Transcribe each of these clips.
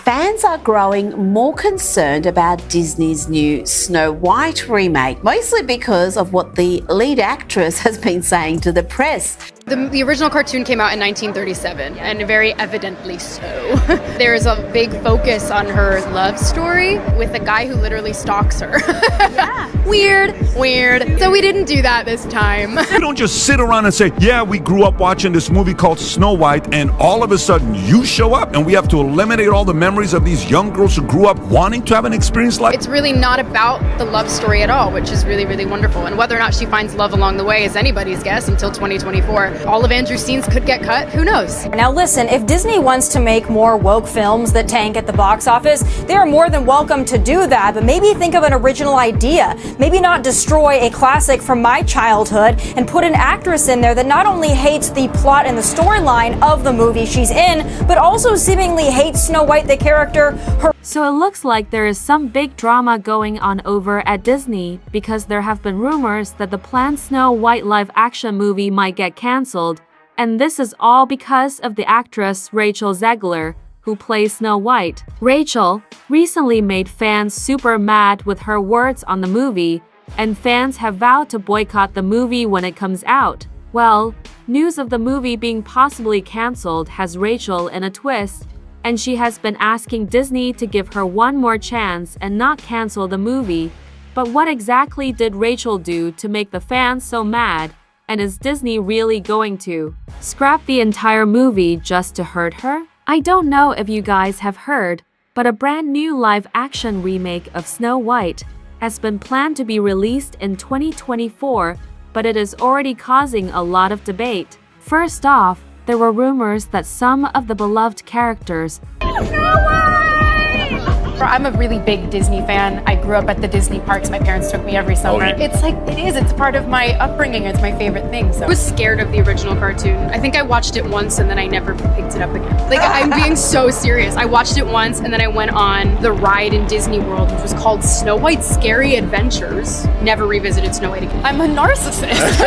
Fans are growing more concerned about Disney's new Snow White remake, mostly because of what the lead actress has been saying to the press. The original cartoon came out in 1937, and very evidently so. There's a big focus on her love story with a guy who literally stalks her. Yeah. Weird. So we didn't do that this time. You don't just sit around and say, yeah, we grew up watching this movie called Snow White, and all of a sudden you show up and we have to eliminate all the memories of these young girls who grew up wanting to have an experience like. It's really not about the love story at all, which is really, really wonderful. And whether or not she finds love along the way is anybody's guess until 2024. All of Andrew's scenes could get cut, who knows? Now listen, if Disney wants to make more woke films that tank at the box office, they are more than welcome to do that, but maybe think of an original idea. Maybe not destroy a classic from my childhood and put an actress in there that not only hates the plot and the storyline of the movie she's in, but also seemingly hates Snow White the character. So it looks like there is some big drama going on over at Disney because there have been rumors that the planned Snow White live-action movie might get cancelled, and this is all because of the actress Rachel Zegler, who plays Snow White. Rachel recently made fans super mad with her words on the movie, and fans have vowed to boycott the movie when it comes out. Well, news of the movie being possibly cancelled has Rachel in a twist, and she has been asking Disney to give her one more chance and not cancel the movie. But what exactly did Rachel do to make the fans so mad? And is Disney really going to scrap the entire movie just to hurt her? I don't know if you guys have heard, but a brand new live-action remake of Snow White has been planned to be released in 2024, but it is already causing a lot of debate. First off, there were rumors that some of the beloved characters I'm a really big Disney fan. I grew up at the Disney parks. My parents took me every summer. It's like, it's part of my upbringing. It's my favorite thing. So I was scared of the original cartoon. I think I watched it once and then I never picked it up again. Like, I'm being so serious. I watched it once and then I went on the ride in Disney World, which was called Snow White's Scary Adventures. Never revisited Snow White again. I'm a narcissist.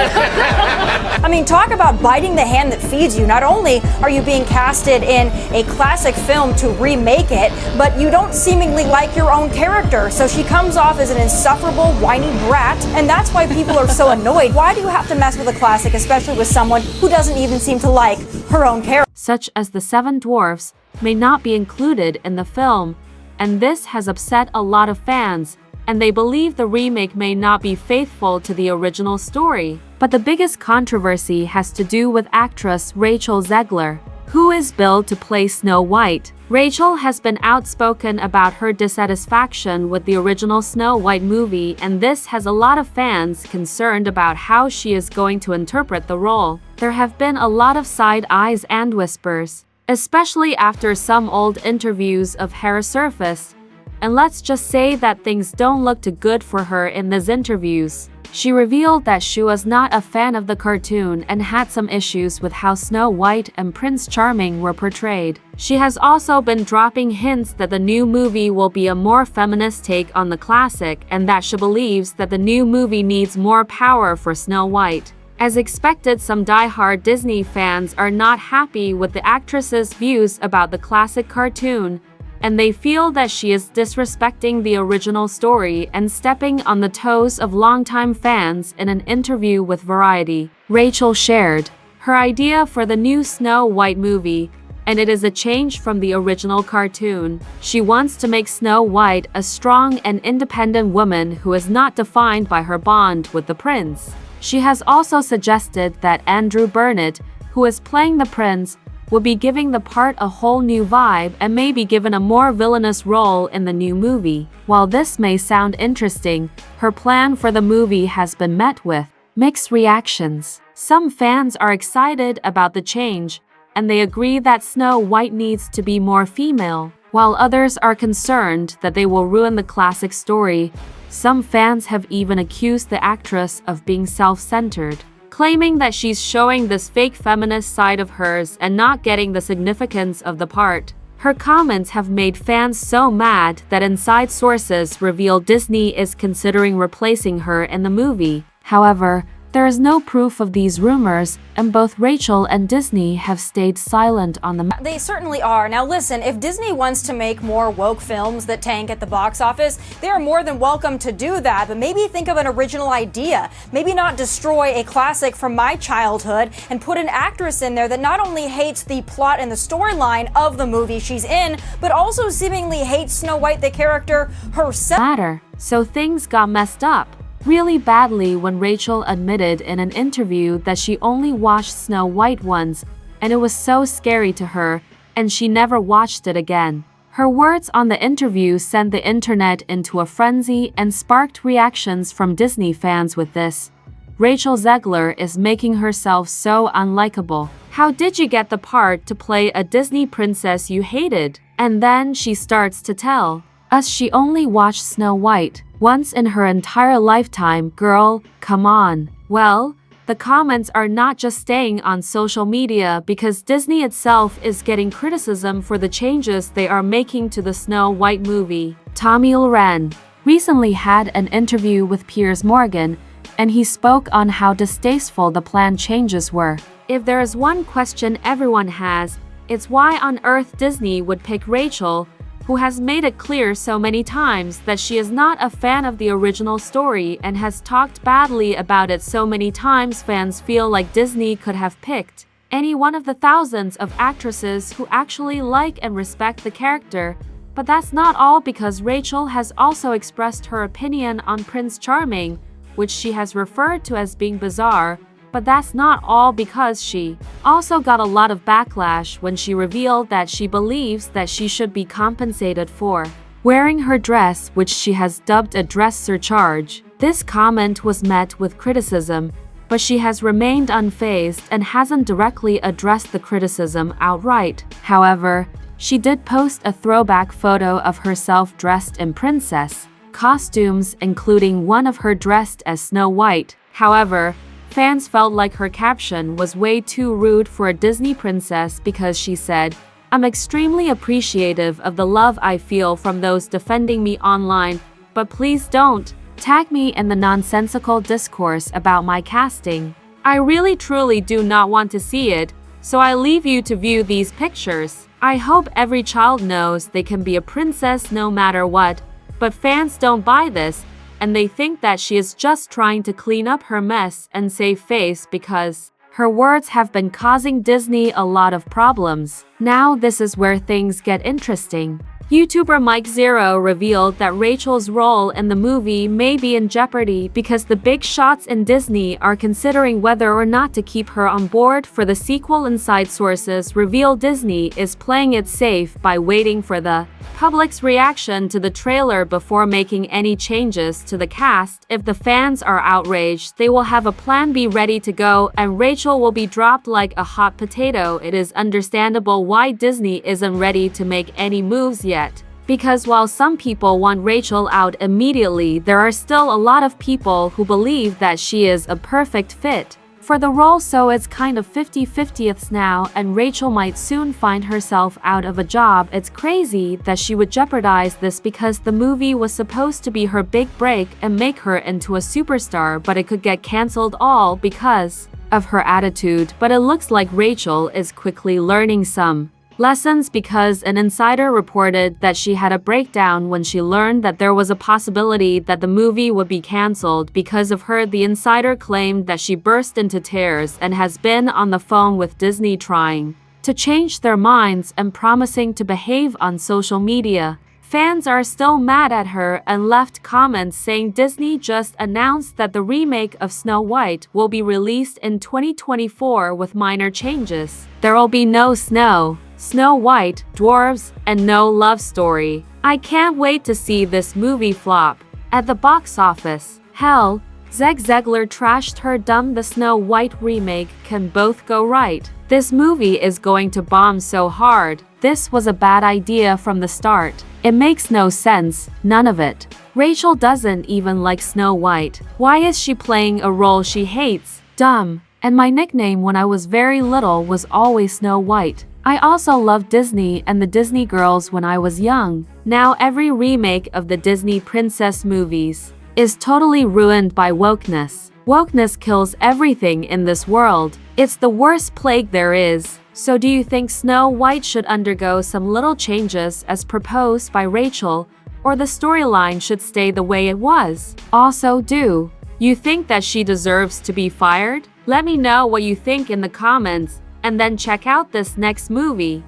I mean, talk about biting the hand that feeds you. Not only are you being casted in a classic film to remake it, but you don't seemingly like your own character. So she comes off as an insufferable, whiny brat, and that's why people are so annoyed. Why do you have to mess with a classic, especially with someone who doesn't even seem to like her own character? Such as the Seven Dwarfs may not be included in the film, and this has upset a lot of fans, and they believe the remake may not be faithful to the original story. But the biggest controversy has to do with actress Rachel Zegler, who is billed to play Snow White. Rachel has been outspoken about her dissatisfaction with the original Snow White movie, and this has a lot of fans concerned about how she is going to interpret the role. There have been a lot of side eyes and whispers, especially after some old interviews of her surfaced. And let's just say that things don't look too good for her in these interviews. She revealed that she was not a fan of the cartoon and had some issues with how Snow White and Prince Charming were portrayed. She has also been dropping hints that the new movie will be a more feminist take on the classic, and that she believes that the new movie needs more power for Snow White. As expected, some die-hard Disney fans are not happy with the actress's views about the classic cartoon, and they feel that she is disrespecting the original story and stepping on the toes of longtime fans. In an interview with Variety, Rachel shared her idea for the new Snow White movie, and it is a change from the original cartoon. She wants to make Snow White a strong and independent woman who is not defined by her bond with the prince. She has also suggested that Andrew Burnett, who is playing the prince, would be giving the part a whole new vibe and may be given a more villainous role in the new movie. While this may sound interesting, her plan for the movie has been met with mixed reactions. Some fans are excited about the change, and they agree that Snow White needs to be more female, while others are concerned that they will ruin the classic story. Some fans have even accused the actress of being self-centered, claiming that she's showing this fake feminist side of hers and not getting the significance of the part. Her comments have made fans so mad that inside sources reveal Disney is considering replacing her in the movie. However, There is no proof of these rumors, and both Rachel and Disney have stayed silent on the matter. They certainly are. Now listen, if Disney wants to make more woke films that tank at the box office, they are more than welcome to do that, but maybe think of an original idea. Maybe not destroy a classic from my childhood and put an actress in there that not only hates the plot and the storyline of the movie she's in, but also seemingly hates Snow White the character herself. So things got messed up really badly when Rachel admitted in an interview that she only watched Snow White once, and it was so scary to her, and she never watched it again. Her words on the interview sent the internet into a frenzy and sparked reactions from Disney fans with this. Rachel Zegler is making herself so unlikable. How did you get the part to play a Disney princess you hated? And then she starts to tell us she only watched Snow White once in her entire lifetime. Girl, come on. Well, the comments are not just staying on social media because Disney itself is getting criticism for the changes they are making to the Snow White movie. Tommy Loren recently had an interview with Piers Morgan, and he spoke on how distasteful the planned changes were. If there is one question everyone has, it's why on earth Disney would pick Rachel, who has made it clear so many times that she is not a fan of the original story and has talked badly about it so many times. Fans feel like Disney could have picked any one of the thousands of actresses who actually like and respect the character. But that's not all, because Rachel has also expressed her opinion on Prince Charming, which she has referred to as being bizarre. But that's not all, because she also got a lot of backlash when she revealed that she believes that she should be compensated for wearing her dress, which she has dubbed a dress surcharge. This comment was met with criticism, but she has remained unfazed and hasn't directly addressed the criticism outright. However, she did post a throwback photo of herself dressed in princess costumes, including one of her dressed as Snow White. However, fans felt like her caption was way too rude for a Disney princess because she said, "I'm extremely appreciative of the love I feel from those defending me online, but please don't tag me in the nonsensical discourse about my casting. I really truly do not want to see it, so I leave you to view these pictures. I hope every child knows they can be a princess no matter what, but fans don't buy this, and they think that she is just trying to clean up her mess and save face because her words have been causing Disney a lot of problems." Now this is where things get interesting. YouTuber Mike Zero revealed that Rachel's role in the movie may be in jeopardy because the big shots in Disney are considering whether or not to keep her on board for the sequel. Inside sources reveal Disney is playing it safe by waiting for the public's reaction to the trailer before making any changes to the cast. If the fans are outraged, they will have a plan B ready to go, and Rachel will be dropped like a hot potato. It is understandable why Disney isn't ready to make any moves yet. Because while some people want Rachel out immediately, there are still a lot of people who believe that she is a perfect fit for the role, so it's kind of 50-50 now, and Rachel might soon find herself out of a job. It's crazy that she would jeopardize this because the movie was supposed to be her big break and make her into a superstar, but it could get cancelled all because of her attitude. But it looks like Rachel is quickly learning some lessons, because an insider reported that she had a breakdown when she learned that there was a possibility that the movie would be cancelled because of her. The insider claimed that she burst into tears and has been on the phone with Disney trying to change their minds and promising to behave on social media. Fans are still mad at her and left comments saying Disney just announced that the remake of Snow White will be released in 2024 with minor changes. There will be no Snow White, dwarves, and no love story. I can't wait to see this movie flop at the box office. Hell, Zegler trashed her dumb. The Snow White remake can both go right. This movie is going to bomb so hard. This was a bad idea from the start. It makes no sense, none of it. Rachel doesn't even like Snow White. Why is she playing a role she hates? Dumb. And my nickname when I was very little was always Snow White. I also loved Disney and the Disney girls when I was young. Now every remake of the Disney princess movies is totally ruined by wokeness. Wokeness kills everything in this world. It's the worst plague there is. So do you think Snow White should undergo some little changes as proposed by Rachel, or the storyline should stay the way it was? Also, do you think that she deserves to be fired? Let me know what you think in the comments, and then check out this next movie.